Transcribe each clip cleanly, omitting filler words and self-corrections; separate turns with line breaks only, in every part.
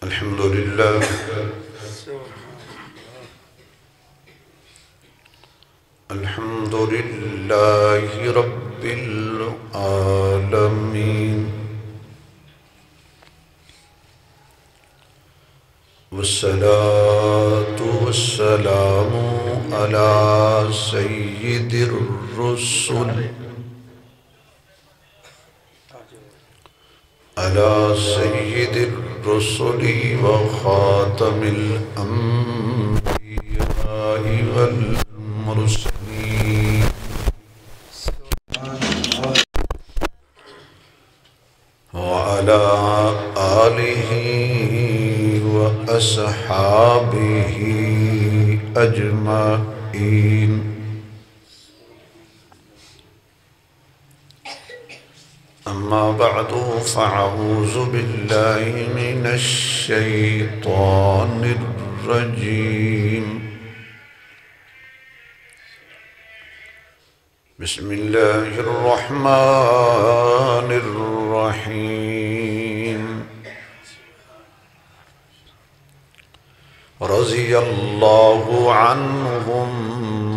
الحمد لله الحمد لله رب العالمين والصلاة والسلام على سيد الرسل على سيد الرسل وخاتم الأنبياء والمرسلين وعلى آله وأصحابه أجمعين. أما بعد فأعوذ بالله من الشيطان الرجيم. بسم الله الرحمن الرحيم. رضي الله عنهم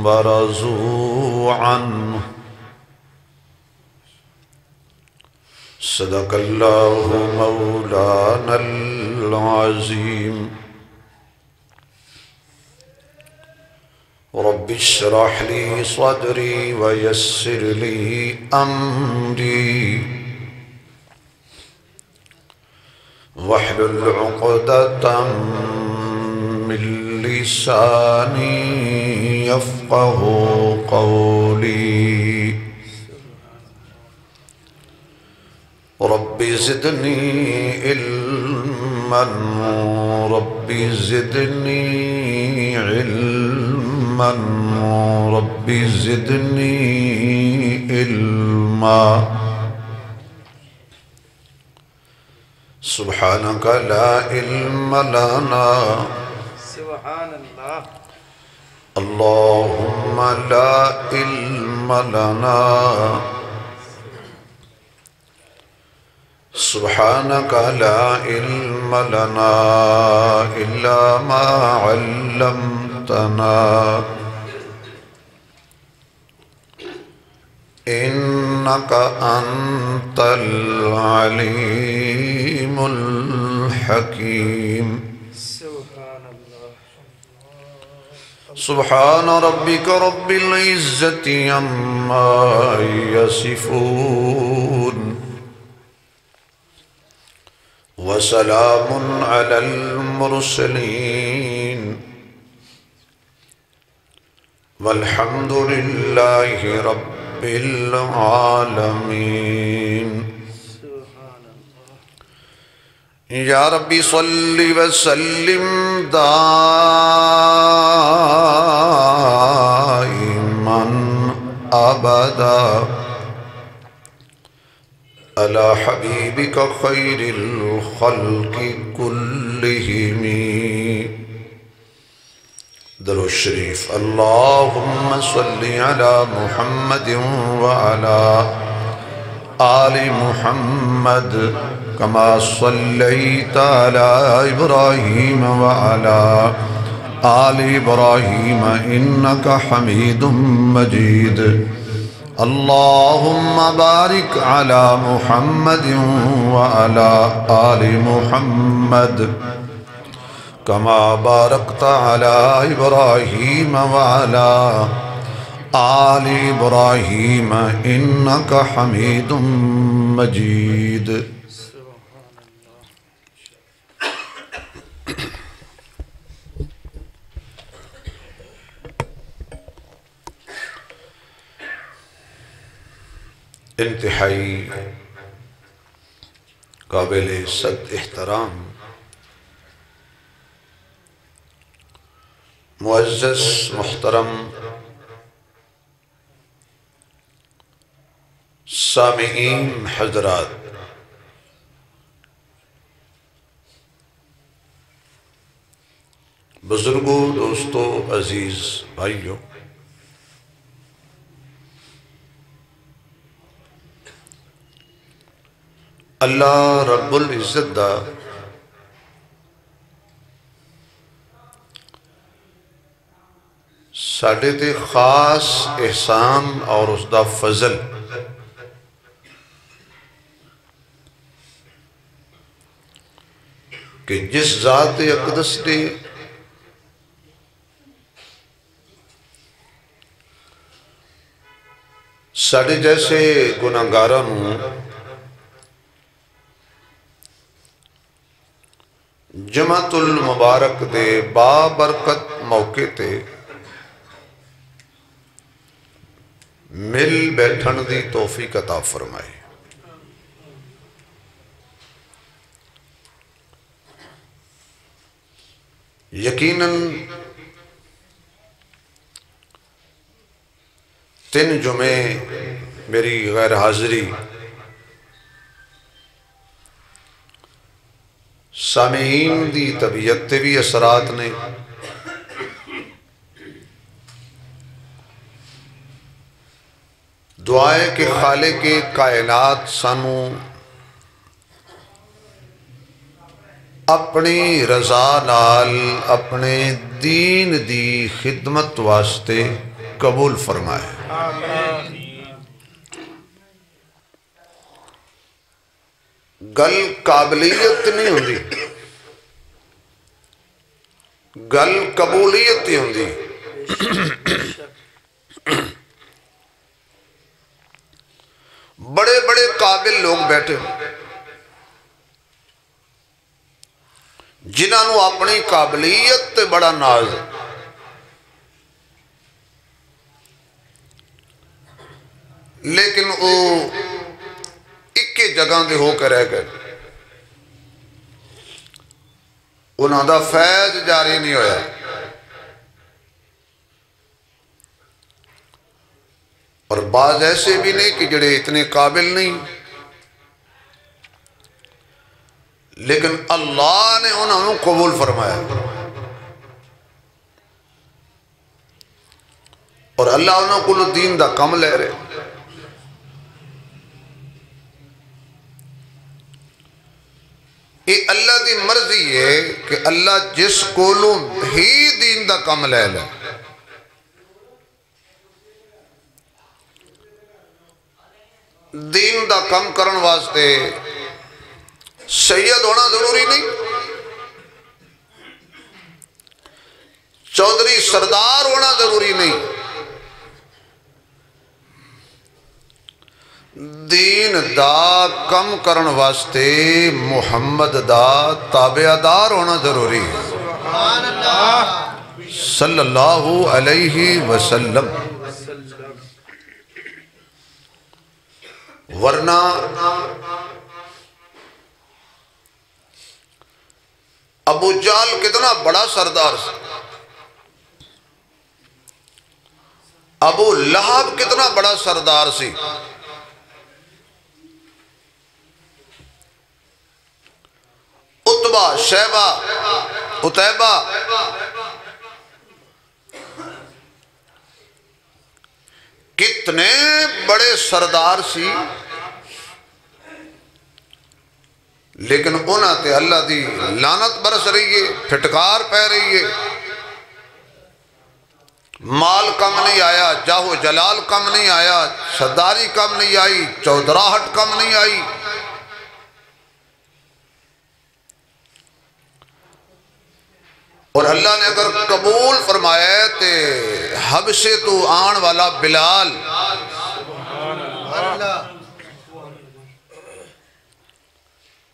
ورضوا عنه. صدق الله مولانا العظيم. رب اشرح لي صدري ويسر لي أمري واحلل عقدة من لساني يفقه قولي. رب زدني علما رب زدني علما رب زدني علما. سبحانك لا علم لنا
سبحان الله.
اللهم لا علم لنا سبحانك لا علم لنا إلا ما علمتنا إنك أنت العليم الحكيم.
سبحان الله.
سبحان ربك رب العزة عما يصفون وسلام على المرسلين والحمد لله رب العالمين. يا ربي صل وسلم دائما أبدا على حبيبك خير الخلق كلهم. درود الشريف. اللهم صل على محمد وعلى آل محمد كما صليت على إبراهيم وعلى آل إبراهيم إنك حميد مجيد. اللهم بارك على محمد وعلى آل محمد كما باركت على إبراهيم وعلى آل إبراهيم إنك حميد مجيد. انتہائی قابل صد احترام معزز محترم سامعین حضرات، بزرگوں، دوستوں، عزیز بھائیوں، اللہ رب العزت دا ساڈے تے خاص احسان اور اس دا فضل کہ جس ذات اقدس نے ساڈے جیسے گناہگاراں نوں جمعۃ المبارک دے بابرکت موقع تے مل بیٹھن دی توفیق عطا فرمائے۔ یقیناً 3 جمعے میری غیر حاضری سامعین دی طبیعت تے بھی اثرات نے، دعائے کہ خالق کائنات سانو اپنی رضا نال اپنے دین دی خدمت واسطے قبول فرمائے۔ گل قابلیت نہیں ہوندی، گل قبولیت ہی ہوندی۔ بڑے بڑے قابل لوگ بیٹھے جنہاں نو اپنی قابلیت تے بڑا ناز ہے، لیکن وہ اکے جگہ دے ہو کے رہ گئے، انہاں دا فیض جاری نہیں ہویا۔ اور بعض ایسے بھی نہیں کہ جڑے اتنے قابل نہیں، لیکن اللہ نے انہوں نے قبول فرمایا، اور اللہ انہوں کو دین دا کم لے رہے۔ یہ اللہ دی مرضی ہے کہ اللہ جس کولوں ہی دین دا کم لے لے، دین دا کم کرن واسطے سید ہونا ضروری نہیں، چودھری سردار ہونا ضروری نہیں، دین دا کم کرن واسطے محمد دا تابعدار ہونا ضروری ہے صلی اللہ علیہ وسلم۔ ورنہ ابو جہل کتنا بڑا سردار سی، ابو لہب کتنا بڑا سردار سی، عتبہ، شیبہ، عتیبہ، کتنے بڑے سردار سی، لیکن انہاں تے اللہ دی لعنت برس رہی ہے، پھٹکار پہ رہی ہے۔ مال کم نہیں آیا، جاہ و جلال کم نہیں آیا، سرداری کم نہیں آئی، چودراہٹ کم نہیں آئی۔ اور اللہ نے اگر قبول فرمایا تے حبشے تو آن والا بلال،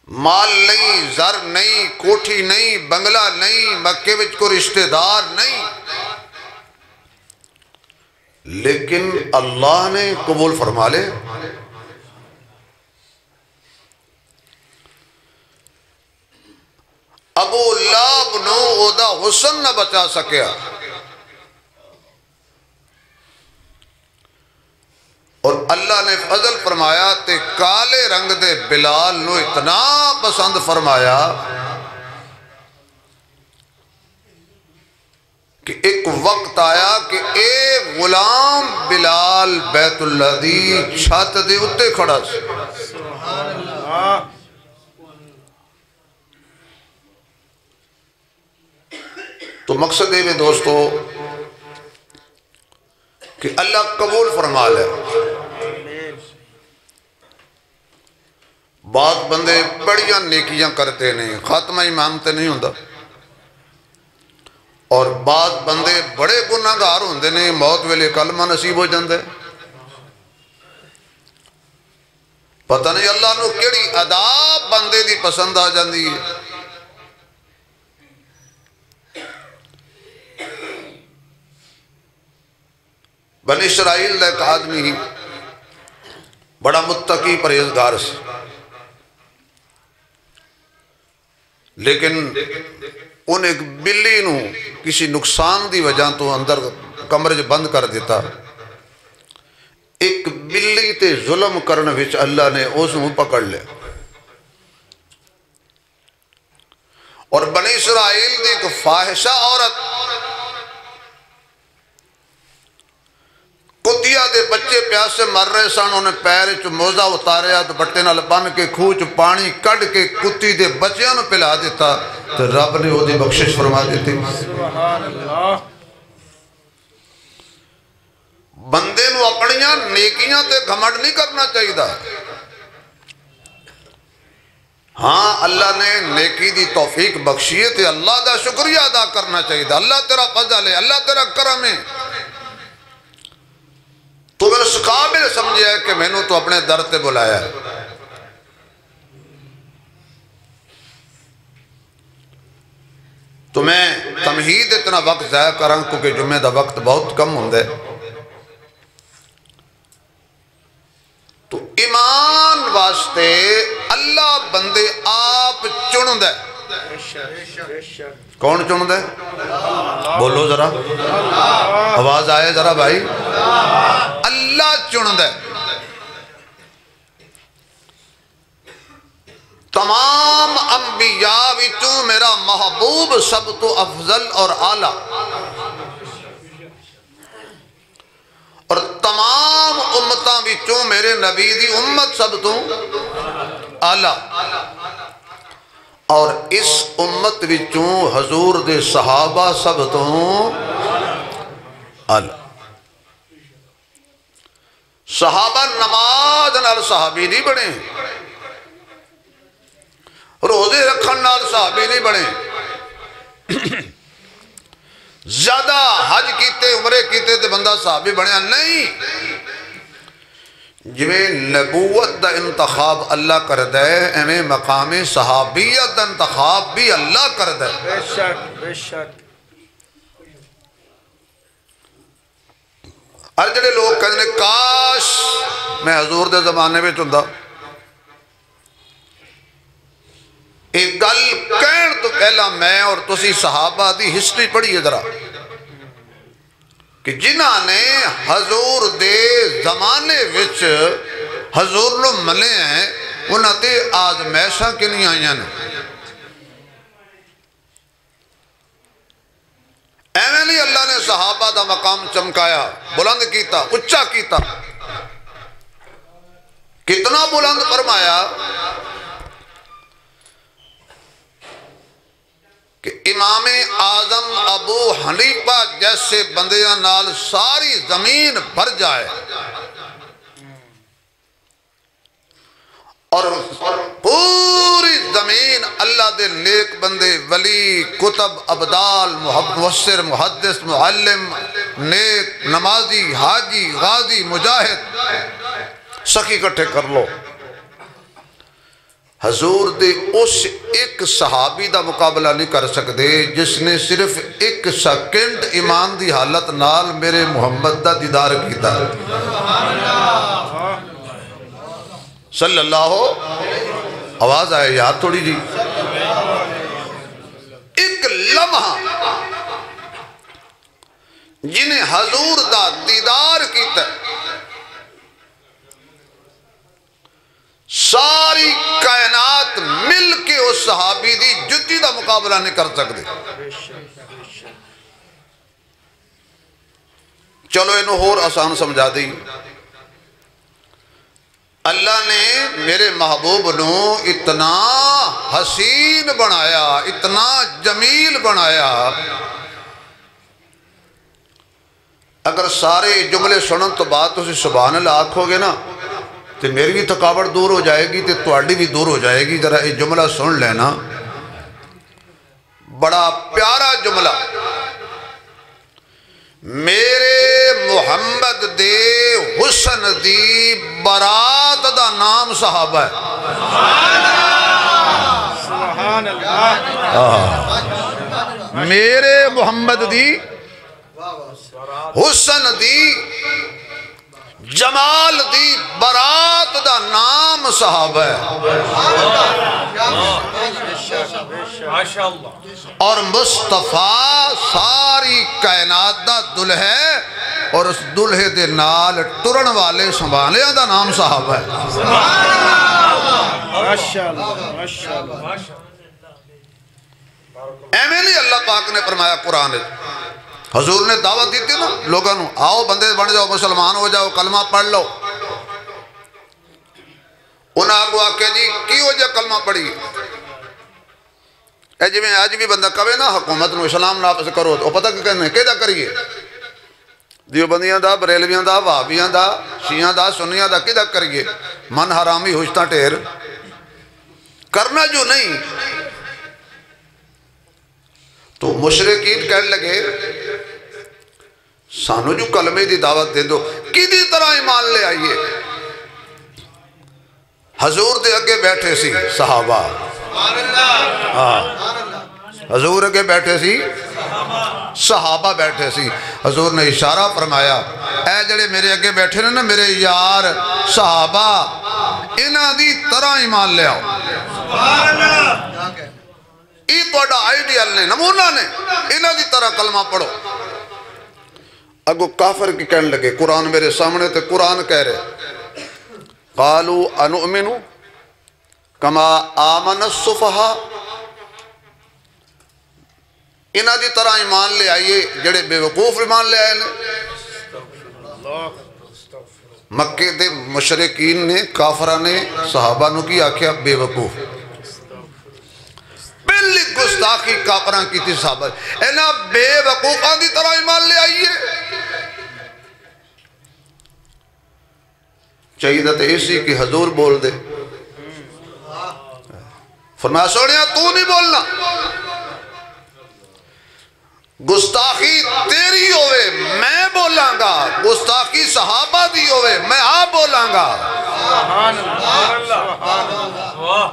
مال نہیں، زر نہیں، کوٹھی نہیں، بنگلہ نہیں، مکے وچ کو رشتہ دار نہیں، لیکن اللہ نے قبول فرما لے۔ ابو لہب نو اودا حسن نہ بچا سکیا، اور اللہ نے فضل فرمایا تے کالے رنگ دے بلال نو اتنا پسند فرمایا کہ ایک وقت آیا کہ اے غلام بلال بیت اللہ دی چھت دے اتے کھڑا سی۔ تو مقصد ہے میں دوستو کہ اللہ قبول فرما لے۔ بعض بندے بڑیاں نیکیاں کرتے نہیں، خاتمہ ایمان تے نہیں ہوندہ، اور بعض بندے بڑے گناہگار ہوندے نے، موت ویلے کلمہ نصیب ہو جاندے۔ پتہ نہیں اللہ نو کیڑی ادا بندے دی پسند آ جاندی ہے۔ بنی اسرائیل دا ایک آدمی بڑا متقی پرہیزگار سے، لیکن ان ایک بلی نو کسی نقصان دی وجہ تو اندر کمرے بند کر دیتا۔ ایک بلی تے ظلم کرنے وچ اللہ نے اس نو پکڑ لیا، اور بنی اسرائیل دی ایک فاحشہ عورت کتیا دے بچے پیاسے مر رہے سن، انہیں پیر چ موزہ اتاریا دوپٹے نال بن کے خوہ چ پانی کڈ کے کتی دے بچیاں نو پلا دیتا، تو رب نے وہ دی بخشش فرما دیتی۔
سبحان اللہ۔
بندے نو اپنیاں نیکیاں تے گھمنڈ نہیں کرنا چاہیے دا۔ ہاں اللہ نے نیکی دی توفیق بخشیے تے اللہ دا شکریہ ادا کرنا چاہیے دا۔ اللہ تیرا فضل ہے، اللہ تیرا کرم ہے، تو میں اس قابل سمجھے ہے کہ میں نے تو اپنے در تے بلایا ہے۔ تو میں تمہید اتنا وقت ضائع کروں کیونکہ جمعہ دا وقت بہت کم ہوندے، تو ایمان واسطے اللہ بندے آپ چن دے۔ کون چن دے؟ بولو ذرا، آواز آئے ذرا بھائی۔ اللہ چن دے۔ تمام انبیاء وچوں میرا محبوب سب تو افضل اور اعلیٰ، اور تمام امتاں وچوں میرے نبی دی امت سب تو اعلیٰ، اور اس امت وچوں حضور دے صحابہ سب تو اعلیٰ۔ صحابہ نماز نال صحابی نہیں بنے، روزے رکھن نال صحابی نہیں بنے، زیادہ حج کیتے عمرے کیتے تے بندہ صحابی بنیا نہیں۔ جویں نبوت دا انتخاب اللہ کر دے، ایویں مقام صحابیت دا انتخاب بھی اللہ کر دے۔
بے شک بے شک۔
ہر جڑے لوگ کہنے کاش میں حضور دے زمانے میں چندہ، ایک گل کہن تو پہلا میں اور تسی صحابہ دی ہسٹری پڑھی ہے ذرا، کہ جنہاں نے حضور دے زمانے وچ حضور نو ملے ہیں، انہاں تے آزمائشاں کنی آئیاں نے۔ ایویں نہیں اللہ نے صحابہ دا مقام چمکایا، بلند کیتا، اچھا کیتا، کتنا بلند فرمایا کہ امام اعظم ابو حنیفہ جیسے بندیاں نال ساری زمین بھر جائے، اور پوری زمین اللہ دے نیک بندے ولی کتب ابدال مفسر محدث معلم نیک نمازی حاجی غازی مجاہد سخی کٹھے کر لو، حضور دے اس ایک صحابی دا مقابلہ نہیں کر سکتے جس نے صرف ایک سیکنڈ ایمان دی حالت نال میرے محمد دا دیدار کیتا۔ صلی اللہ آواز آئے یاد تھوڑی جی۔ ایک لمحہ جنہیں حضور دا دیدار کیتا، ساری کائنات مل کے اس صحابی دی جتی دا مقابلہ نہیں کر سکتے۔ چلو انہوں اور آسان سمجھا دی، اللہ نے میرے محبوب نو اتنا حسین بنایا، اتنا جمیل بنایا، اگر سارے جملے سنن تو بات تسی سبحان اللہ آکھو گے نا تو میری بھی تھکاوٹ دور ہو جائے گی تو تواڈی بھی دور ہو جائے گی. ذرا یہ جملہ سن لینا, بڑا پیارا جملہ. میرے محمد دے حسن دی برات دا نام صحابہ ہے.
سبحان اللہ.
میرے محمد دی حسن دی جمال دی برات دا نام صحابہ ہے. اور مصطفیٰ ساری کائنات دا دلہے اور اس دلہے دے نال ٹرن والے سنبھالیاں دا نام صحابہ ہے. ایمیں نہیں اللہ پاک نے فرمایا قرآن. حضور نے دعوت دی تھی نا لوگوں نے, آؤ بندے بن جاؤ, مسلمان ہو جاؤ, کلمہ پڑھ لو. انہاں آگو آکے جی کی ہو جائے کلمہ پڑھی. اے جی میں آج بھی بندہ کبھے نا حکومت نو اسلام ناپس کرو تو پتہ کہ کہنے کہہ دا کریے, دیوبندیاں دا, بریلویاں دا, وہابیاں دا, شیعہ دا, سنیاں دا کہہ دا کریے. من حرامی ہوشتا ٹھیر کرنا جو نہیں. تو مشرکین کہنے لگے سانو جو کلمے دی دعوت دے دو, کدی طرح ایمان لے آئیے. حضور دے اگے بیٹھے سی صحابہ, حضور اگے بیٹھے سی صحابہ بیٹھے سی. حضور نے اشارہ فرمایا اے جڑے میرے اگے بیٹھے نا میرے یار صحابہ, انہاں دی طرح ایمان لے آؤ. یہ توڑا آئیڈیل نے, نمونہ نے, انہاں دی طرح کلمہ پڑھو. اگو کافر کی کہنے لگے قرآن میرے سامنے تے قرآن کہہ رہے قالوا انؤمنو کما آمن الصفحاء. انہاں دی طرح ایمان لے آئیے جڑے بے وقوف ایمان لے آئے. مکے دے مشرکین نے, کافرہ نے صحابہ نو کی آکھیا بے وقوف. پہلی گستاخی کافران کی تھی صحابہ, انہاں بے وقوفان دی طرح ایمان لے آئیے. چاہیے تھا اسی کہ حضور بول دے. فرمایا سوڑیا تو نہیں بولنا, گستاخی تیری ہوئے میں بولاں گا, گستاخی صحابہ دی ہوئے میں آپ بولاں گا.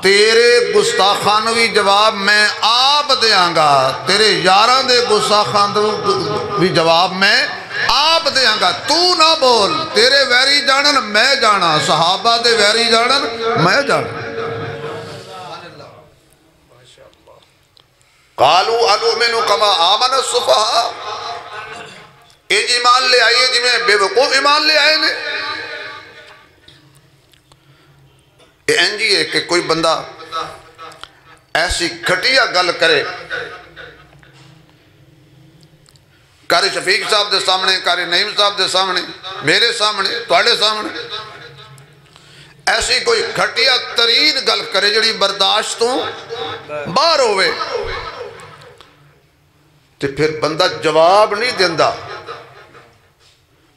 تیرے گستاخانوی جواب میں آپ دیاں گا, تیرے یاراں دے گستاخانوی جواب میں آپ دیاں گا. تو نہ بول, تیرے ویری جانن میں جانا, صحابہ دے ویری جانن میں جانا. قالوا انؤمنو کما آمن الصفحاء. ایج ایمان لے آئیے جی میں بے وقوف ایمان لے آئے نے. یہ انجی ہے کہ کوئی بندہ ایسی گھٹیا گل کرے, کاری شفیق صاحب دے سامنے, کاری نعیم صاحب دے سامنے, میرے سامنے, تواڈے سامنے, ایسی کوئی گھٹیا ترین گل کرے جڑی برداشتوں باہر ہوئے, تو پھر بندہ جواب نہیں دیندہ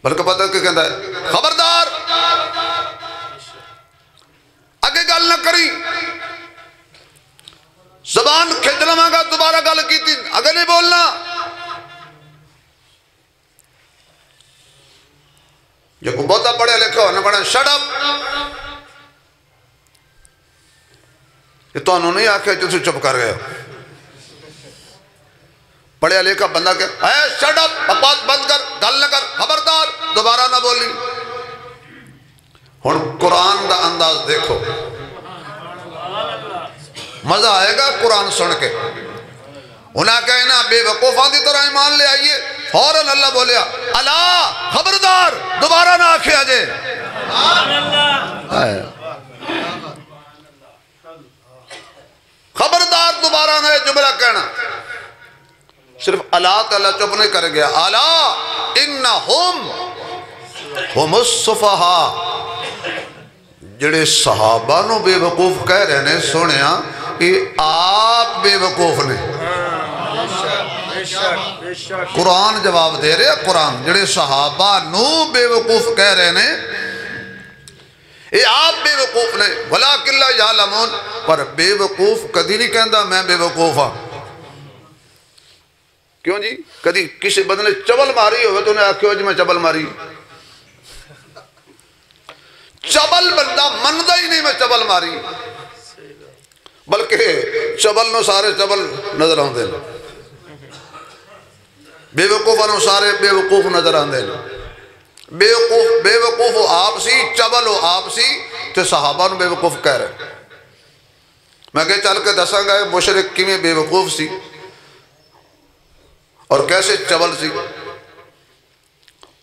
بلکہ پتہ کہ کہندہ ہے خبردار آگے گل نہ کری, زبان کھچ لواں گا, دوبارہ گل کی تھی آگے نہیں بولنا. جو کو بہتا پڑھے لکھا ہو نہ پڑھے شٹ اپ. یہ تو انہوں نے آکھے جو چپ کر گئے. پڑھے لکھا بندہ کہ اے شٹ اپ, بکواس بند کر, گل نہ کر, خبردار, دوبارہ نہ بولی. ہن قرآن دا انداز دیکھو, مزہ آئے گا قرآن سن کے. انہاں کہنا بے وقوفان دی طرح ایمان لے آئیے, فوراً اللہ بولیا اللہ خبردار, دوبارہ نہ آکھے آجے. خبردار دوبارہ نہ جملہ کہنا. صرف اللہ تعالیٰ چپ نہیں کر گیا, الا انہم ہم الصفحاء. جڑے صحابہ نو بے وقوف کہہ رہے نے, سنیا کہ آپ بے وقوف نے. قرآن جواب دے رہے قرآن جڑے صحابہ نو بے وقوف کہہ رہے نے اے آپ بے وقوف نے ولیکن لا یعلمون پر بے وقوف کدی نہیں کہندا میں بے وقوف ہاں کیوں جی کدی کسی بندے نے چبل ماری ہوئے تو انہیں آکھو جی میں چبل ماری چبل بندہ مندہ ہی نہیں میں چبل ماری بلکہ چبل نو سارے چبل نظر آندے بے وقوف نو سارے بے وقوف نظر آندے بے وقوف آپ سی چبل آپ سی تے صحابہ نو بے وقوف کہہ رہے میں کہ چل کے دساں گا مشرک کی میں بے وقوف سی اور کیسے چبل سی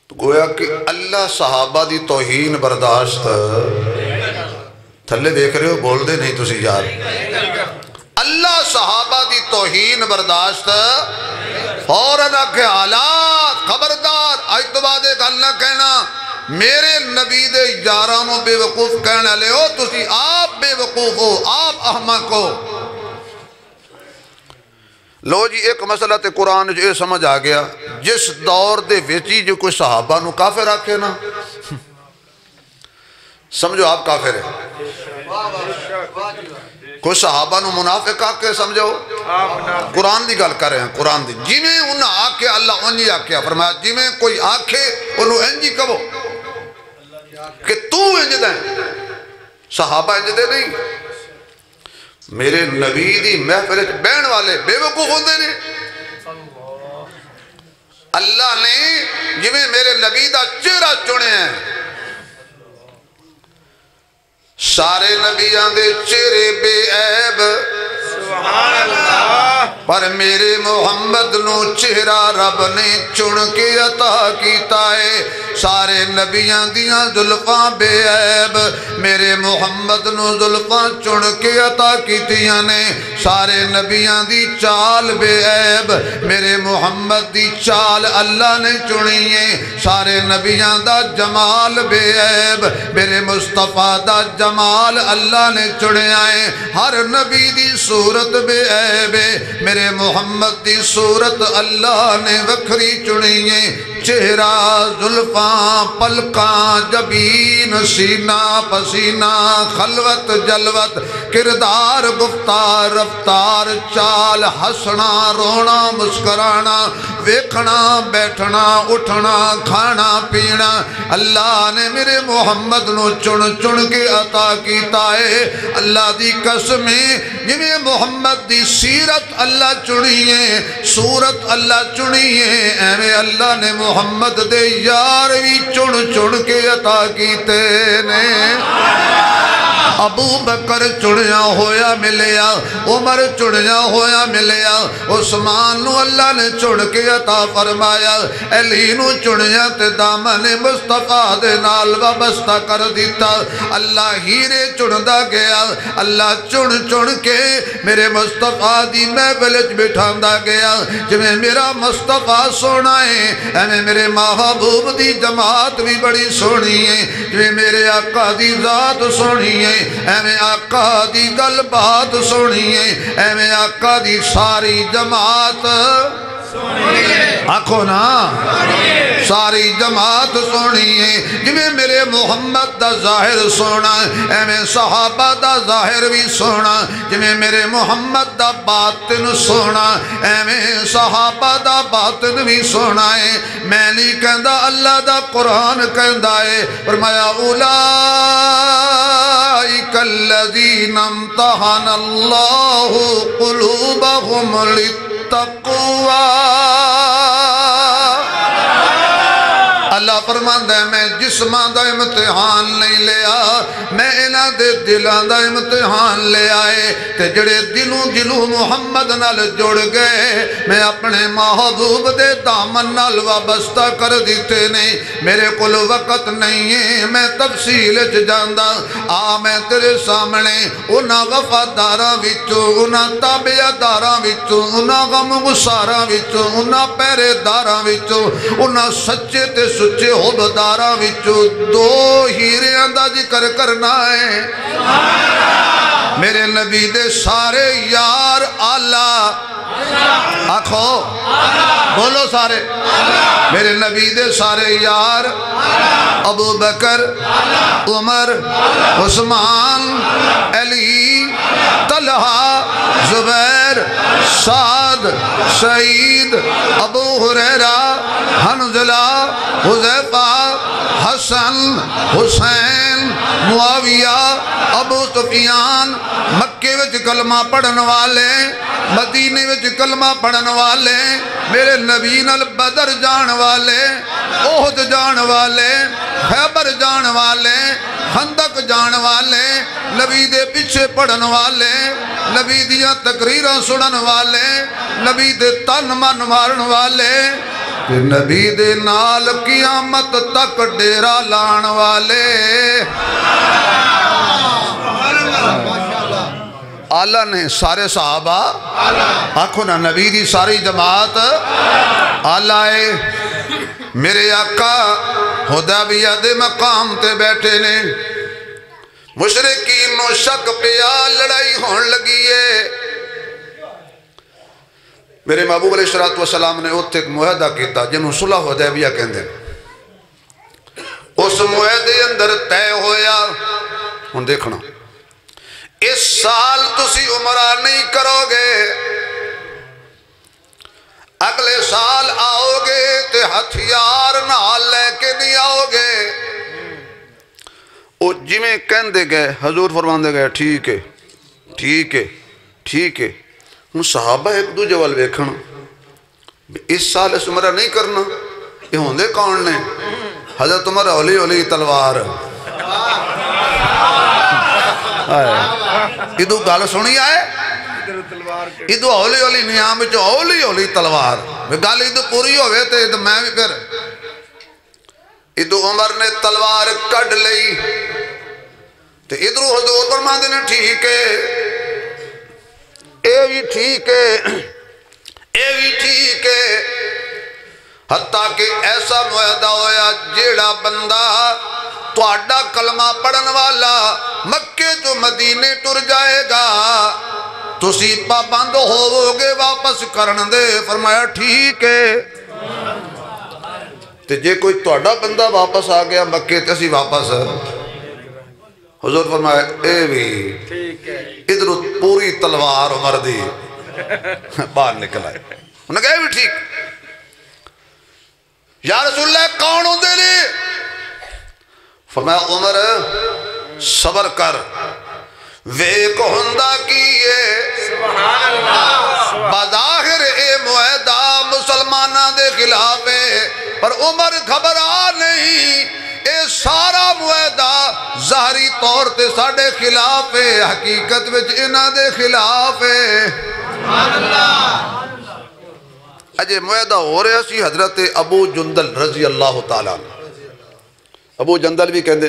تو گویا کہ اللہ صحابہ دی توہین برداشت تھلے دیکھ رہے ہو بول دے نہیں تسی یار اللہ صحابہ دی توہین برداشت فوراً آکھے حالات خبردار آج تو بعد ایک اللہ کہنا میرے نبی دے یارانوں بے وقوف کہنا لے ہو تسی آپ بے وقوف ہو آپ احمق ہو لو جی ایک مسئلہ تے قرآن جو یہ سمجھ آ گیا جس دور دے ویچی جو کوئی صحابہ نو کافر آکھے نا سمجھو آپ کافر ہیں کوئی صحابہ نو منافق آکے سمجھو قرآن دی گل کر رہے ہیں قرآن دی جی میں انہاں آکے اللہ انجی آکے فرمایا جی میں کوئی آکے انہوں انجی کبو کہ تو انج دیں صحابہ انج دے نہیں میرے نبی دی محفل بین والے بے وقوف ہوندے نے اللہ نے جی میں میرے نبی دا چہرہ چنے ہیں سارے نبیان دے چہرے بے عیب سبحان اللہ پر میرے محمد نو چہرہ رب نے چن کے عطا کیتا ہے سارے نبیان دیاں ظلفاں بے عیب میرے محمد نو ظلفاں چن کے عطا کیتیاں نے سارے نبیان دی چال بے عیب میرے محمد دی چال اللہ نے چنیے سارے نبیان دا جمال بے عیب میرے مصطفیٰ دا جمال اللہ نے چنے آئے ہر نبی دی صورت بے عیب میرے محمد دی صورت اللہ نے وکھری چنیے چہرہ ظلفاں پلکاں جبین سینہ پسینہ خلوت جلوت کردار گفتار رفتار چال ہسنا رونا مسکرانا ویکھنا بیٹھنا اٹھنا کھانا پینا اللہ نے میرے محمد نو چن چن کے عطا کیتا ہے اللہ دی قسمیں جویں محمد دی سیرت اللہ چنیے صورت اللہ چنیے ایویں اللہ نے محمد دے یار بھی چن چن کے عطا کیتے نے ابو بکر چنیا ہویا ملیا عمر چنیا ہویا ملیا عثمان نو اللہ نے چن کے عطا فرمایا علی نو چنیا تے دامن مصطفیٰ دے نال وابستہ کر دیتا اللہ ہیرے چندا گیا اللہ چن چن کے میرے مصطفیٰ دی محفل بٹھاندا گیا جویں میرا مصطفیٰ سونا ہے ایویں میرے محبوب دی جماعت بھی بڑی سونی ہے جویں میرے آقا دی ذات سونی ہے ایویں آقا دی گل بات سونی ہے ایویں آقا دی ساری جماعت آنکھو نا ساری جماعت سونی ہے جویں میرے محمد دا ظاہر سونا ایویں صحابہ دا ظاہر بھی سونا جویں میرے محمد دا باطن سونا ایویں صحابہ دا باطن بھی سونا ہے میں نہیں کہندا اللہ دا قرآن کہندا ہے فرمایا اولئک الذین امتحن اللہ قلوبہم للتقوی اللہ فرماندا ہے میں جسماں دا امتحان نہیں لیا میں انہاں دے دلاں دا امتحان لے آئے تے جڑے دلوں محمد نال جڑ گئے میں اپنے محبوب دے دامن نال وابستہ کر دیتے نہیں میرے کول وقت نہیں ہے میں تفصیل وچ جاندا آ میں تیرے سامنے انہاں وفاداراں وچوں انہاں تابعداراں وچوں انہاں غم گساراں وچوں انہاں پہرے داراں وچوں انہاں سچے تے سچے حبداراں وچوں دو ہیریاں دا ذکر کرنا ہے میرے نبی دے سارے یار آلہ آکھو بولو سارے میرے نبی دے سارے یار ابو بکر عمر عثمان علی طلحہ زبیر سعد سعید ابو ہریرہ حنظلہ حذیفہ حسن حسین معاویہ ابو سفیان مکے وچ کلمہ پڑھن والے مدینے وچ کلمہ پڑھن والے میرے نبی نال بدر جان والے احد جان والے خیبر جان والے خندق جان والے نبی دے پیچھے پڑھن والے نبی دیاں تقریراں سنن والے نبی دے تن من مارن والے نبی دے نال قیامت تک ڈیرا لان والے آلہ نے سارے صحابہ آنکھوں نا نبی دی ساری جماعت آلہ میرے آقا حدیبیہ دے مقام تے بیٹھے نے مشرکین نو شک پیا لڑائی ہون لگی ہے میرے محبوب علیہ السلام نے اتھے ایک معاہدہ کیتا جنہوں صلح حدیبیہ کہندے اس معاہدے اندر طے ہویا ہن دیکھنا اس سال تسی عمرہ نہیں کرو گے اگلے سال آؤ گے تے ہتھیار نال لے کے نہیں آؤ گے او جی میں کہندے گئے حضور فرماندے گئے ٹھیک ہے ٹھیک ہے ٹھیک ہے ہوں صحابہ ایک دو جوال ویکھن اس سال اس عمرہ نہیں کرنا یہ ہوندے کون نے حضرت عمر اولی اولی تلوار ادو گال سنی آئے ادو اولی اولی نیام جو اولی اولی تلوار گال ادو پوری ہوئے تھے ادو میں بھی پھر ادو عمر نے تلوار کڑ لئی تو ادرو حضور فرماندے نے ٹھیک ہے اے بھی ٹھیک ہے اے بھی ٹھیک ہے حتیٰ کہ ایسا معاہدہ ہویا جیڑا بندہ تو اڈا کلمہ پڑھن والا مکے جو مدینے ٹر جائے گا تسی پابند ہو گے واپس کرن دے فرمایا ٹھیک ہے تے جے کوئی تو اڈا بندہ واپس آ گیا مکے تے اسی واپس حضور فرمایا اے بھی ادھر پوری تلوار عمر دی باہر نکل آئے انہوں نے کہا اے بھی ٹھیک یا رسول اللہ کون ہوں دے لی فرمایا عمر صبر کر ویک ہندہ کیے بظاہر اے معاہدہ مسلمانہ دے خلاف ہے پر عمر گھبرا نہیں اے سارا معاہدہ ظاہری طور تے ساڑھے خلاف ہے حقیقت وچ انہ دے خلاف ہے اجے معاہدہ ہو رہا سی حضرت ابو جندل رضی اللہ تعالیٰ ابو جندل بھی کہندے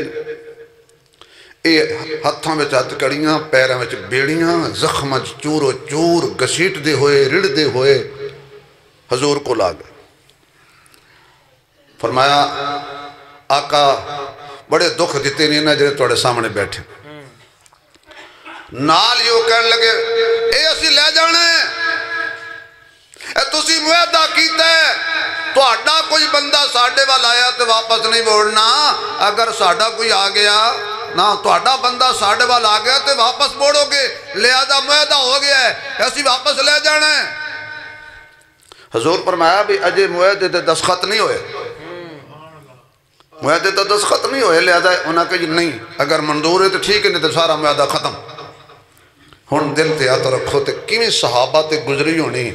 اے ہتھاں میں ہتھ کڑیاں پیراں میں بیڑیاں زخم چور و چور گسیٹ دے ہوئے رڑ دے ہوئے حضور کو لاگ فرمایا آقا بڑے دکھ دیتے نہیں نا جنہیں توڑے سامنے بیٹھے نال یوں کہنے لگے اے اسی لے جانے اے تسی معاہدہ کیتا ہے تو اڈا کوئی بندہ ساڑھے والا آیا تو واپس نہیں موڑنا اگر ساڑھا کوئی آ گیا نا تو اڈا بندہ ساڑھے والا آ گیا تو واپس موڑو گے لہذا معاہدہ ہو گیا ہے ایسی واپس لے جانا ہے حضور فرمایا بھی اجے معاہدے تے دستخط نہیں ہوئے معاہدے تے دستخط نہیں ہوئے لہذا انہاں کہ نہیں اگر منظور ہے تو ٹھیک ہے نہیں تو سارا معاہدہ ختم ہن دل تے آتا رکھو تے کیویں صحابہ تے گزری ہونی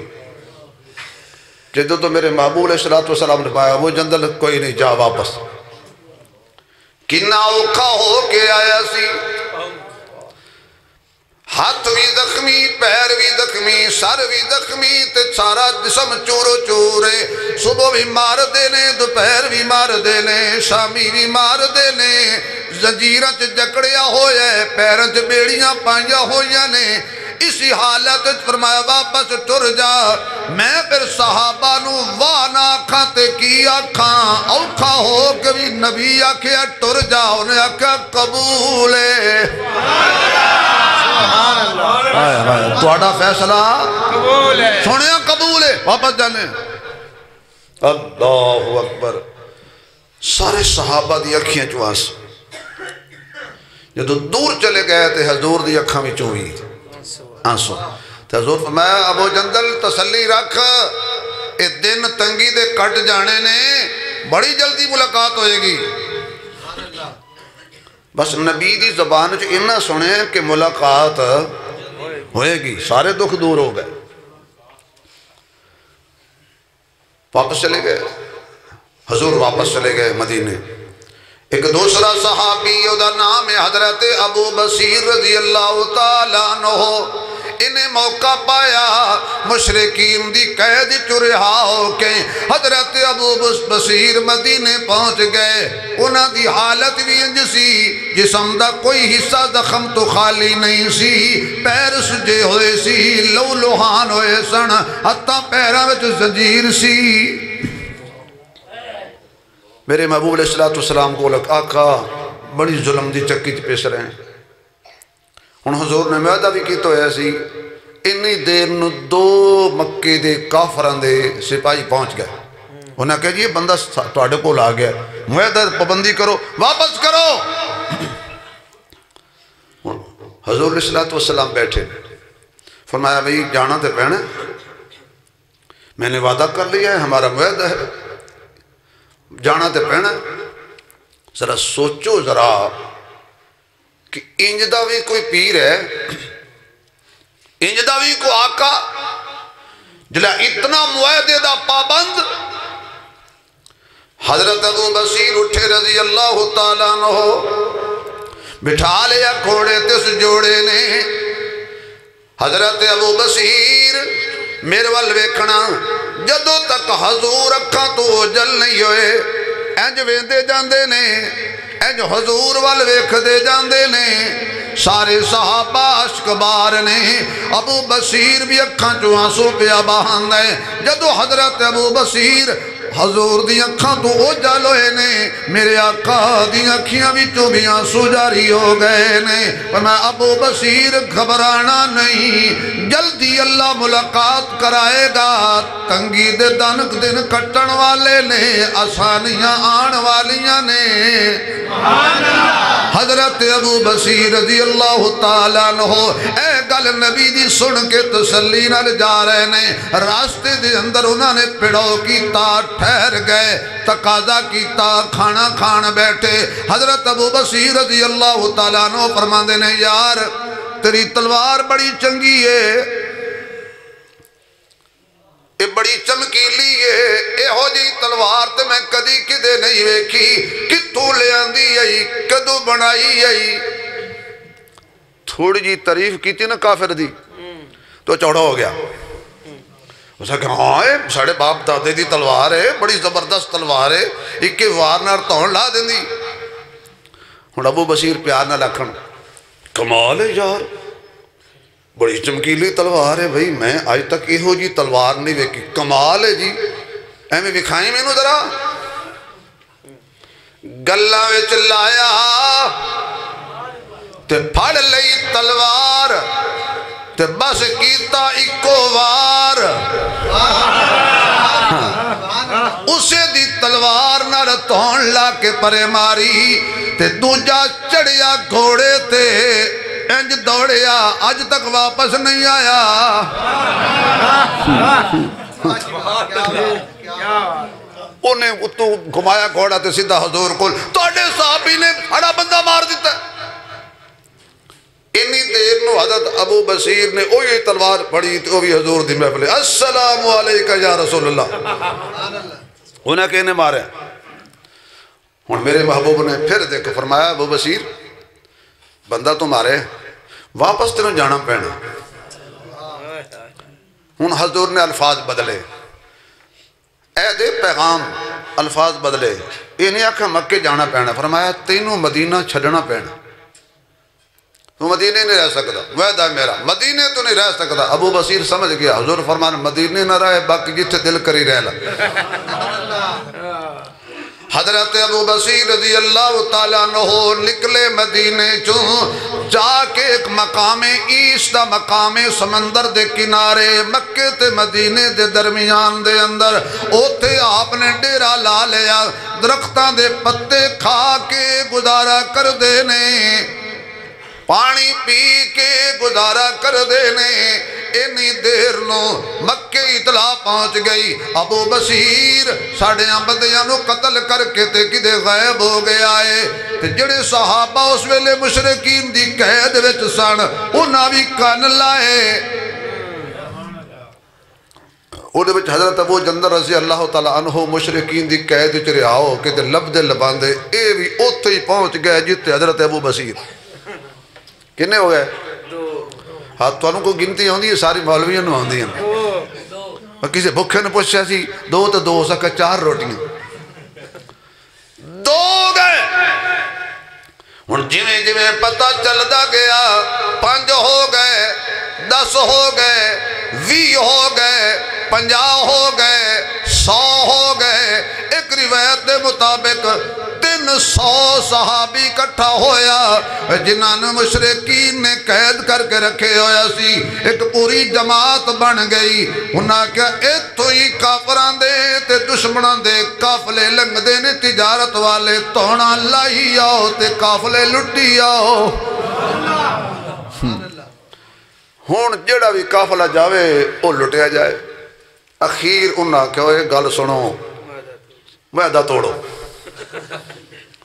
جدو تو میرے محبوب علیہ السلام نے پایا وہ جندل کوئی نہیں جا واپس کنا اوکھا ہو کے آیا سی ہاتھ بھی زخمی پیر بھی زخمی سر بھی زخمی تے سارا جسم چورو چورے صبح بھی مار دینے دوپہر بھی مار دینے شامی بھی مار دینے زنجیرہ جکڑیا ہویا ہے پیروں چ بیڑیاں پائیاں ہویا نے اسی حالت فرمایا واپس ٹر جا میں پھر صحابہ نو وانا آکھاں تے کی آکھاں اوکھا ہو کہ بھی نبی آکھیا ٹر جا انہیں آکھا قبول ہے تو آڈا فیصلہ سنیا قبول ہے واپس جانے. اللہ اکبر. سارے صحابہ دی اکھیاں چوں آنسو. جدو دور چلے گئے تے حضور دی اکھاں وچوں وی آنسو. تے حضور فرمایا ابو جندل تسلی رکھ، اے دن تنگی دے کٹ جانے نے، بڑی جلدی ملاقات ہوئے گی. بس نبی دی زبان جو اتنا سنے کہ ملاقات ہوئے گی. سارے دکھ دور ہو گئے. واپس چلے گئے حضور، واپس چلے گئے مدینے. ایک دوسرا صحابی او دا نام ہے حضرت ابو بصیر رضی اللہ تعالیٰ عنہ. انہیں موقع پایا مشرکین دی قید چو رہا ہو کے حضرت ابو بصیر مدینے پہنچ گئے. انہاں دی حالت بھی انج سی جسم دا کوئی حصہ زخم تو خالی نہیں سی. پیر سجے ہوئے سی، لو لوہان ہوئے سن، حتیٰ پیراں وچ زنجیر سی. میرے محبوب علیہ السلام کو لگ آقا بڑی ظلم دی چکی پیش رہے ہیں. ہن حضور نے معاہدہ بھی کیتا ہویا سی. انی دیر نو 2 مکے دے کافراں دے سپاہی پہنچ گئے. انہاں کہا جی یہ بندہ تواڈے کول آ گیا، معاہدہ پابندی کرو، واپس کرو. حضور علیہ السلام بیٹھے، فرمایا بھئی جانا تے پینا، میں نے وعدہ کر لیا ہے، ہمارا معاہدہ ہے، جانا تے پینا. ذرا سوچو ذرا کہ انجدہ بھی کوئی پیر ہے، انجدہ بھی کوئی آقا جلہ اتنا معاہدے دا پابند. حضرت ابو بصیر اٹھے رضی اللہ تعالیٰ عنہ، بٹھا لیا کھوڑے تس جوڑے نے. حضرت ابو بصیر میرے وال ویکھنا، جدو تک حضور اکھاں تو جل نہیں ہوئے انج ویندے جاندے نے، انج حضور وال ویکھ دے جاندے نے. سارے صحابہ عشق بار نے. ابو بصیر بھی اکھاں چوں آنسو پیا بہاندے. جدو حضرت ابو بصیر حضور دی اکھاں تو او جل ہوئے نے، میرے آقا دی اکھیاں بھی تو بھی آنسو جاری ہو گئے نے. پر میں ابو بصیر گھبرانا نہیں، جلدی اللہ ملاقات کرائے گا. تنگی دے دن کٹن والے نے، آسانیاں آن والیاں نے. حضرت ابو بصیر رضی اللہ تعالیٰ عنہ اے گل نبی دی سن کے تسلی نال جا رہے نے. راستے دے اندر انہوں نے پڑاؤ کیتا، ٹھہر گئے، تقاضا کیتا، کھانا کھان بیٹھے. حضرت ابو بصیر رضی اللہ تعالیٰ عنہ فرماندے نے یار تیری تلوار بڑی چنگی ہے، یہ بڑی چمکیلی ہے، اے ہو جی تلوار تے میں کدی کدے نہیں ویکھی، کتوں لے آندی آئی، کدو بنائی آئی. تھوڑی جی تعریف کیتی نا کافر دی تو چوڑا ہو گیا. اس نے کہا ہاں ساڑھے باپ دادے دی تلوار ہے، بڑی زبردست تلوار ہے، ایک کے وار نار تون لا دیں دی. ہن ابو بصیر پیار نہ لکھن، کمال ہے یار، بڑی چمکیلی تلوار ہے بھئی، میں آج تک ایہو جی تلوار نہیں ویکھی، کمال ہے جی، ایمیں وکھائیں میں نو ذرا. گلہ وچ لایا تے پھڑ لئی تلوار تے بس کیتا اکو وار. اسے دی تلوار نہ رتون لا کے پرے ماری تے دوجا چڑیا گھوڑے تے انج دوڑیا، آج تک واپس نہیں آیا. انہیں اتو گھمایا گھوڑا تے سیدھا حضور کو، توڑے صحابی نے ہڑا بندہ مار دیتا ہے. انی دیر نو حضرت ابو بصیر نے اوہی تلوار پڑی تو بھی حضور دی محفل، السلام علیکہ یا رسول اللہ. انہیں کہنے مارے. ہن میرے محبوب نے پھر دیکھو فرمایا ابو بصیر بندہ تو مارے، واپس تینوں جانا پینا. ہن حضور نے الفاظ بدلے، اے دے پیغام الفاظ بدلے. یہ نہیں آکھا مکے جانا پینا، فرمایا تینوں مدینہ چھڑنا پینا، تو مدینے نہیں رہ سکتا، وعدہ میرا مدینے تو نہیں رہ سکتا. ابو بصیر سمجھ گیا، حضور فرمان مدینے نہ رہے باقی جتھے دل کری رہ لگا. حضرت ابو بصیر رضی اللہ تعالیٰ عنہ نکلے مدینے چوں. جا کے ایک مقام عیش دا مقام سمندر دے کنارے مکے تے مدینے دے درمیان دے اندر اوتھے آپ نے ڈیرا لا لیا درختان دے پتے کھا کے گزارا کر دینے پانی پی کے گزارا کر دینے اینی دیر نو مکے اطلاع پہنچ گئی ابو بصیر ساڑھیاں بندیاں نو قتل کر کے تے کدے غائب ہو گیا ہے تے جڑے صحابہ اس ویلے مشرکین دی قید وچ سن انہاں وی کن لائے اوڑے وچ حضرت ابو جندل رضی اللہ تعالیٰ عنہ مشرکین دی قید وچ رہا ہو کہ تے لب دے لباندے اے وی اوتھے ہی پہنچ گئے جتے حضرت ابو بصیر کنے ہو گئے ہاں تو انہوں کو گنتی ہوندی ہے ساری مولویاں نو ہوندی ہیں اور کسی بھکھے نے پوچھا سی دو تو دو ہو سکا 4 روٹیاں 2 گئے ان جویں جویں پتہ چلدا گیا 5 ہو گئے 10 ہو گئے 20 ہو گئے 50 ہو گئے 100 ہو گئے ایک روایت دے مطابق 300 صحابی کٹھا ہویا جنہاں نے مشرکین نے قید کر کے رکھے ہویا سی ایک پوری جماعت بن گئی انہاں کیا ایتھو ہی کافران دے تے دشمنان دے قافلے لنگ دے نے تجارت والے توڑا لائی آؤ تے قافلے لٹی آؤ ہون جڑا بھی قافلہ جاوے او لٹیا جائے اخیر انہاں کیا ہوئے گل سنو وعدہ توڑو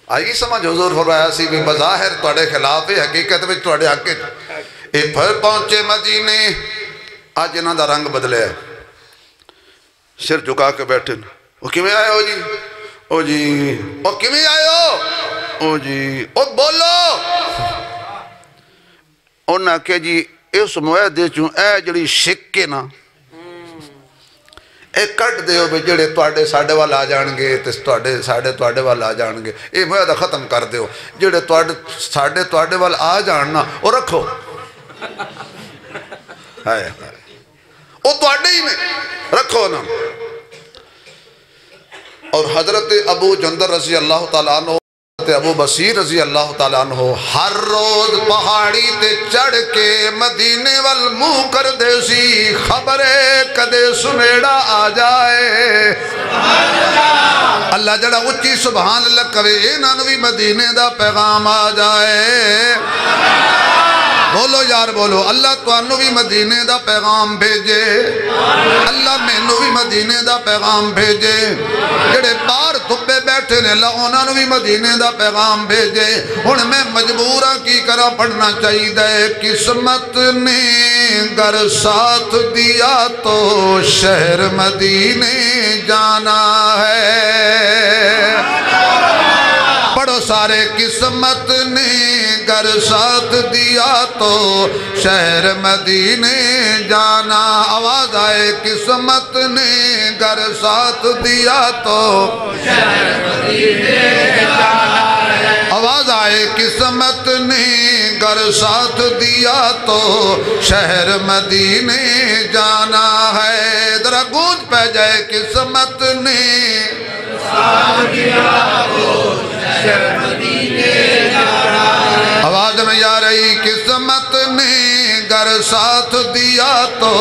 آئی سمجھ حضور فرمایا سی بھی بظاہر توڑے خلاف حقیقت میں توڑے حق اے پھر پہنچے مدینے آج انہاں دا رنگ بدلے ہے سر جھکا کے بیٹھے وہ کیویں آئے ہو جی او جی او کیویں آئے ہو او جی او بولو انہاں کہ جی اس معاہدے چوں اے جڑی شک کے نا اے کٹ دیو بے جڑے توڑے ساڑے والا آ جانگے ساڑے توڑے والا آ جانگے اے معاہدہ ختم کر دیو جڑے ساڑے توڑے والا آ جاننا اور رکھو او توڑے ہی میں رکھو نا اور حضرت ابو جندل رضی اللہ تعالیٰ عنہ حضرت ابو بصیر رضی اللہ تعالیٰ عنہ ہر روز پہاڑی تے چڑھ کے مدینے والمو کر دے سی خبرے کدے سنیڑا آ جائے اللہ جڑا اچھی سبحان اللہ کوئے انہوں مدینے دا پیغام آ جائے بولو یار بولو اللہ تو انہوں بھی مدینے دا پیغام بھیجے اللہ میں انہوں بھی مدینے دا پیغام بھیجے جڑے بار دھپے بیٹھے نے اللہ انہوں بھی مدینے دا پیغام بھیجے ان میں مجبورہ کی کرا پڑھنا چاہیے دے قسمت نے گر ساتھ دیا تو شہر مدینے جانا ہے پڑھو سارے قسمت نے گر ساتھ دیا تو شہر مدینے جانا آواز آئے قسمت نے گر ساتھ دیا تو شہر مدینے جانا ہے آواز آئے قسمت نے گر ساتھ دیا تو شہر مدینے جانا ہے ذرا گونج پہ جائے قسمت نے ساتھ دیا تو شہر مدینے جانا ہے آواز میں یا رہی قسمت نے گر ساتھ دیا تو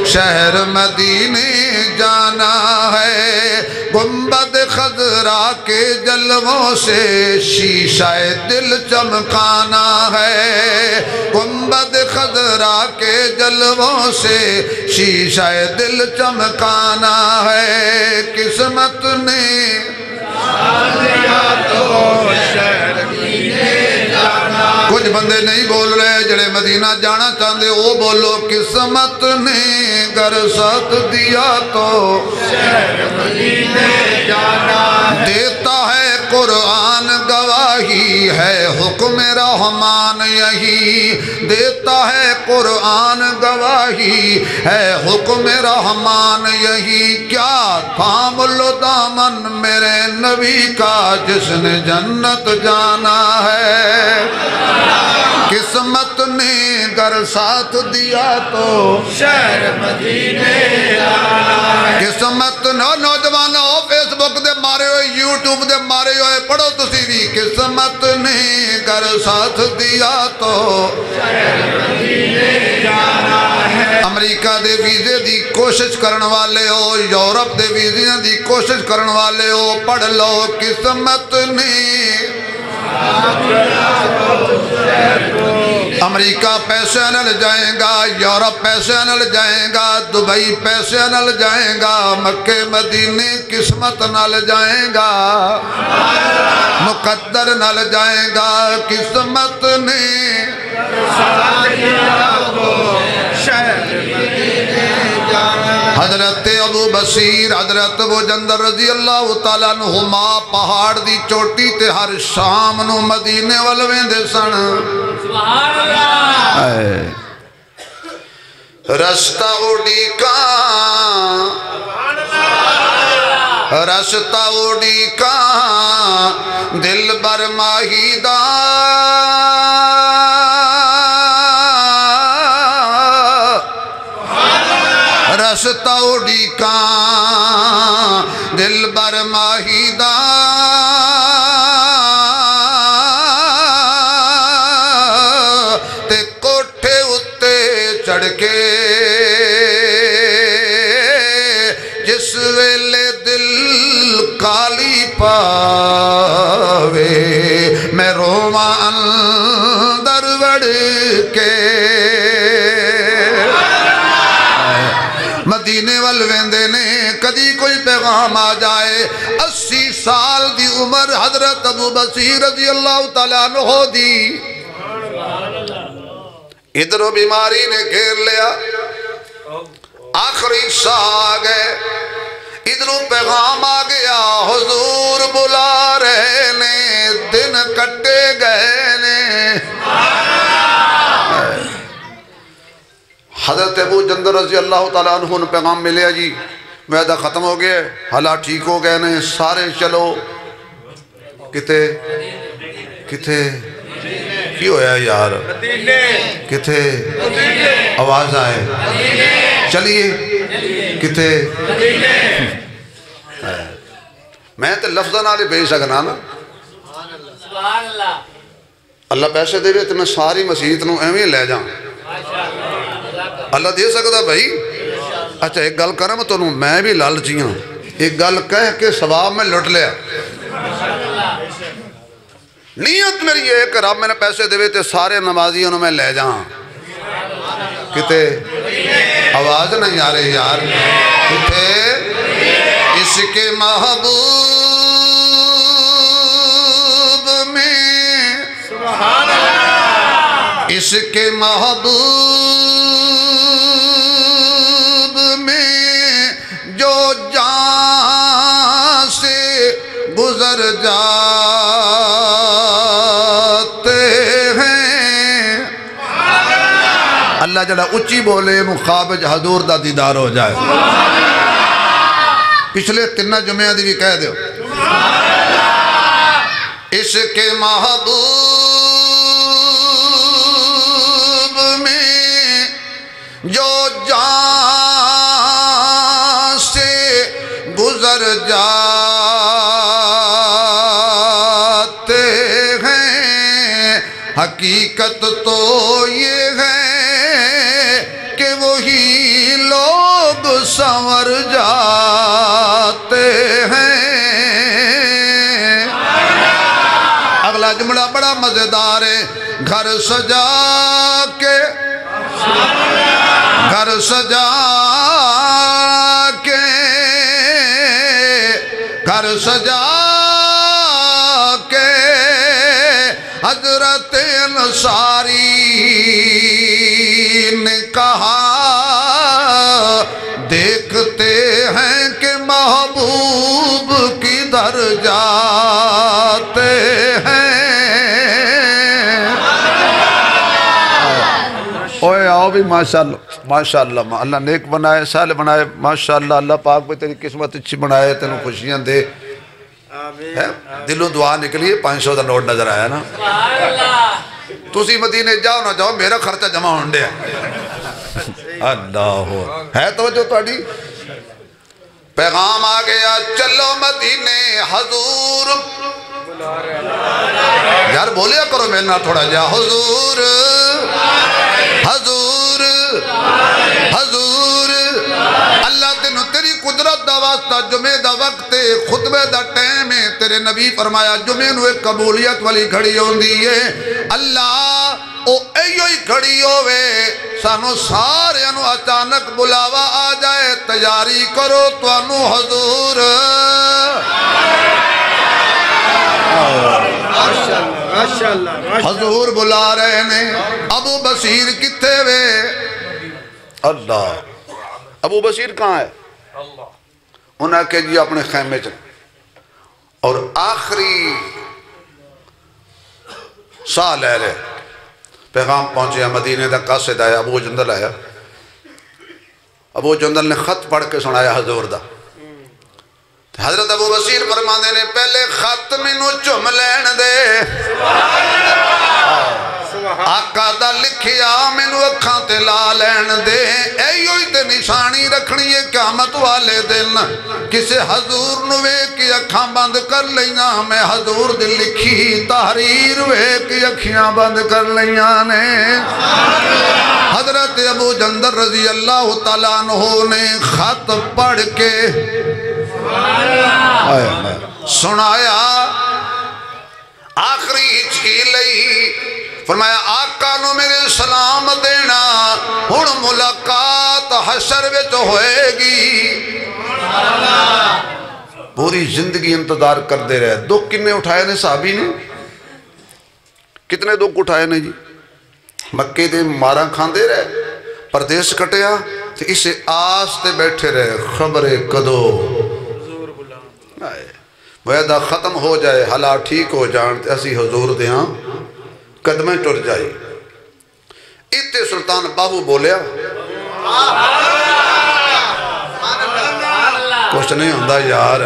شہر مدینے جانا ہے گنبد خضرا کے جلووں سے شیشہ دل چمکانا ہے گنبد خضرا کے جلووں سے شیشہ دل چمکانا ہے قسمت نے کچھ بندے نہیں بول رہے جڑے مدینہ جانا چاہتے وہ بولو قسمت نے گر ساتھ دیا تو شہر مدینے جانا ہے دیتا ہے قرآن گواہی ہے حکم رحمان یہی دیتا ہے قرآن گواہی ہے حکم رحمان یہی کیا تھام لو دامن میرے نبی کا جس نے جنت جانا ہے قسمت نے گر ساتھ دیا تو شہر مدینے جانا ہے قسمت نوجوانوں فیس بک دے مارے ہوئے یوٹیوب دے مارے ہوئے پڑھو تسی بھی قسمت نے گر اگر ساتھ دیا تو امریکہ دے ویزے دی کوشش کرن والے ہو، یورپ دے ویزے دی کوشش کرن والے ہو، پڑھ لو قسمت نہیں امریکہ پیسے نل جائیں گا، یورپ پیسے نل جائیں گا، دبئی پیسے نل جائیں گا، مکہ مدینے قسمت نل جائیں گا، مقدر نل جائیں گا، قسمت نے حضرت ابو بصیر حضرت ابو جندر رضی اللہ تعالیٰ عنہما پہاڑ دی چوٹی تے ہر شام نو مدینے والویں دے سن سبحان اللہ رستہ اڑی کان رستہ اڑی کان دل بر ماہی دا رستہ اڑی کان دل بر ماہی دا تے کوٹھے اتے چڑھ کے جس ویلے دل کالی پاوے میں روما اندر وڑ کے مدینے والویندے نے کدی کوئی پیغام آ جائے 80 سال دی عمر حضرت ابو بصیر رضی اللہ تعالیٰ عنہ دی ادھروں بیماری نے گھیر لیا آخری سا آ گئے ادھروں پیغام آ گیا حضور بلا رہے نے دن کٹے گئے نے حضرت ابو جندر رضی اللہ تعالیٰ عنہ نے پیغام ملیا جی معدہ ختم ہو گیا حالات ٹھیک ہو گئے نے سارے چلو کتے کتے کی ہویا یار کتے آواز آئے چلیے کتے میں تے لفظہ نالے بھیج سکنا نا اللہ پیسے دے تو میں ساری مسیحت نو ایویں لے جاؤں اللہ دے سکتا بھائی اچھا ایک گل کرم تو میں بھی لالچی ہوں ایک گل کہہ کے ثواب میں لٹ لیا نیت میری یہ کہ رب میں نے پیسے دے تے سارے نمازیوں میں لے جاؤں کتے آواز نہیں آ رہی یار کتے اس کے محبوب میں اس کے محبوب میں جو جان سے گزر جاتے ہیں اللہ جڑا اچھی بولے مخابج حضور دا دیدار ہو جائے پچھلے 3 جمعہ دی بھی کہہ دیو اس کے محبوب میں جو جان سے گزر جاتے ہیں حقیقت تو یہ ہے کہ وہی لوگ سنور جاتے ہیں اگلا جملہ بڑا مزیدار ہے گھر سجا کے گھر سجا کے گھر سجا کے حضرت انصاری نے کہا دیکھتے ہیں کہ محبوب کدھر جاتے ہیں اوے آؤ بھی ماشاءاللہ اللہ نیک بنائے سال بنائے ماشاءاللہ اللہ پاک بھی تیری قسمت اچھی بنائے تینوں خوشیاں دے دلوں دعا نکلیے 500 دا نوٹ نظر آیا نا تسی مدینے جاؤ نہ جاؤ میرا خرچہ جمع ہونڈے اللہ ہے توجہ تھوڑی پیغام آ گیا چلو مدینے حضور یار بولیا کرو میرے نال تھوڑا جا حضور حضور حضور اللہ تینوں تیری قدرت دا واسطہ جمعے دا وقت خطبے دا ٹائم ہے تیرے نبی فرمایا جمعے نو ایک قبولیت والی گھڑی ہوندی ہے اللہ او ایو ہی کھڑی ہوئے سانو سارے انو اچانک بلاوا آ جائے تیاری کرو تو انو حضور حضور بلا رہے نے ابو بصیر کتے وے اللہ ابو بصیر کہاں ہے انہاں کہ جی اپنے خیمے چلے اور آخری سال ہے رہے پیغام پہنچے مدینے دا قاصد آیا ابو جندل آیا ابو جندل نے خط پڑھ کے سنایا حضور دا حضرت ابو بصیر فرماندے نے پہلے خط مینوں چم لین دے آقا دا لکھیا مینوں اکھاں تے لا لین دے ایو ہی تے نشانی رکھنی ہے قیامت والے دن کسے حضور نو ویکھ کے اکھاں بند کر لیاں میں حضور دی لکھی تحریر ویکھ کے اکھیاں بند کر لیاں نے حضرت ابو جندل رضی اللہ تعالیٰ عنہ نے خط پڑھ کے سنایا آخری ہچکی لئی فرمایا آقا نو میرے سلام دینا ہن ملاقات حشر وچ ہوئے گی پوری زندگی انتظار کر دے رہے دکھ کنے اٹھائے نے صحابی نے کتنے دکھ اٹھائے نے جی مکے دے مارا کھان دے رہے پردیس کٹیا تو اسے آس تے بیٹھے رہے خبر کدو وعدہ ختم ہو جائے حالات ٹھیک ہو جانتے اسی حضور دیاں قدمیں ٹر جائی اتے سلطان بابو بولیا کچھ نہیں ہوندہ یار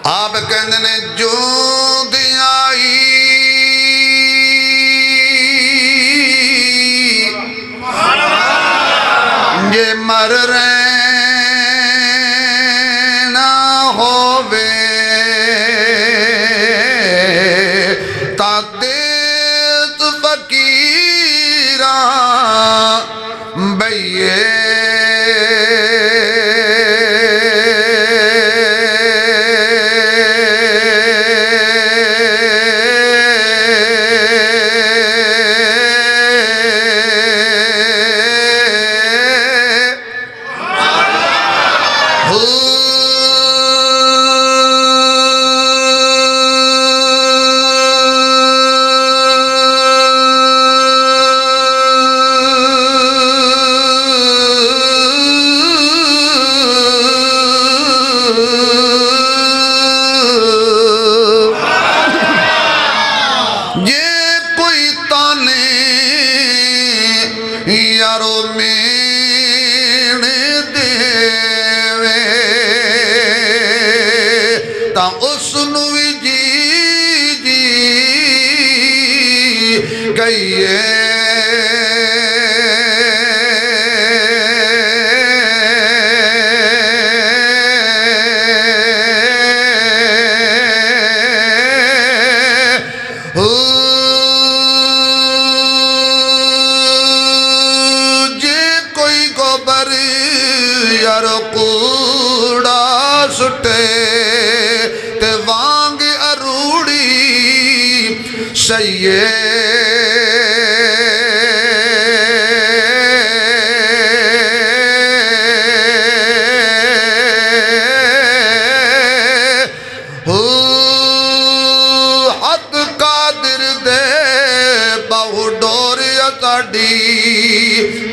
آپ کہندے نے جو دیائی یہ مر رہے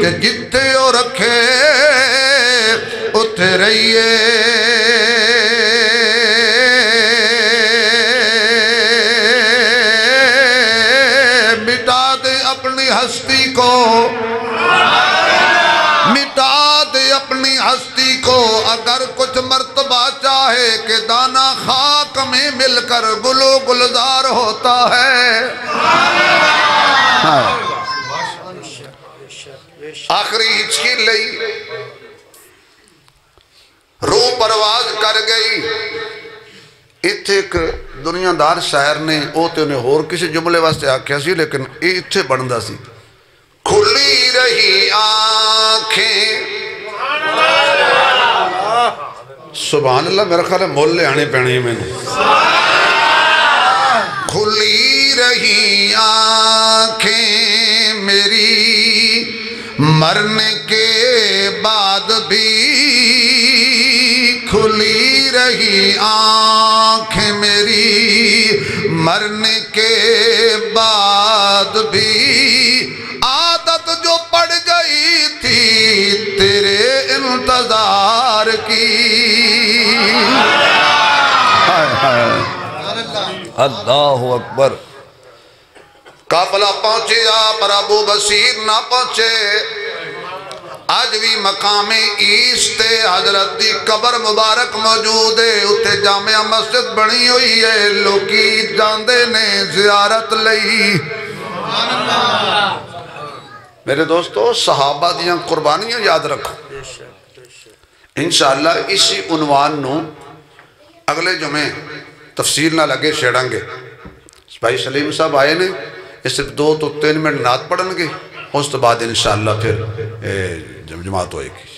کہ جتے ہو رکھے اتھے رہیے مٹا دے اپنی ہستی کو مٹا دے اپنی ہستی کو اگر کچھ مرتبہ چاہے کہ دانا خاک میں مل کر گلو گلزار ہوتا ہے آخری ہچکی لئی روح پرواز کر گئی اتھے ایک دنیا دار شاعر نے او تے انہیں اور کسی جملے واسطے آکھیا سی لیکن اتھے بندہ سی کھلی رہی آنکھیں سبحان اللہ میرا خیال ہے مول لے آنے پہنے میں نے کھلی رہی آنکھیں میری مرنے کے بعد بھی کھلی رہی آنکھیں میری مرنے کے بعد بھی عادت جو پڑ گئی تھی تیرے انتظار کی اللہ اکبر قافلہ پہنچے پر ابو بصیر نہ پہنچے آج بھی مقام عیستے حضرت دی قبر مبارک موجود ہے اتھے جامعہ مسجد بنی ہوئی ہے لوکی جاندے نے زیارت لئی میرے دوستو صحابہ دیاں قربانیاں یاد رکھو انشاءاللہ اسی عنوان نو اگلے جمعے تفصیل نہ لگے شیڑیں گے بھائی سلیم صاحب آئے نے اس صرف 2 تو 3 منٹ نعت پڑھن گے اس تو بعد انشاءاللہ پھر جماعت ہوئے گی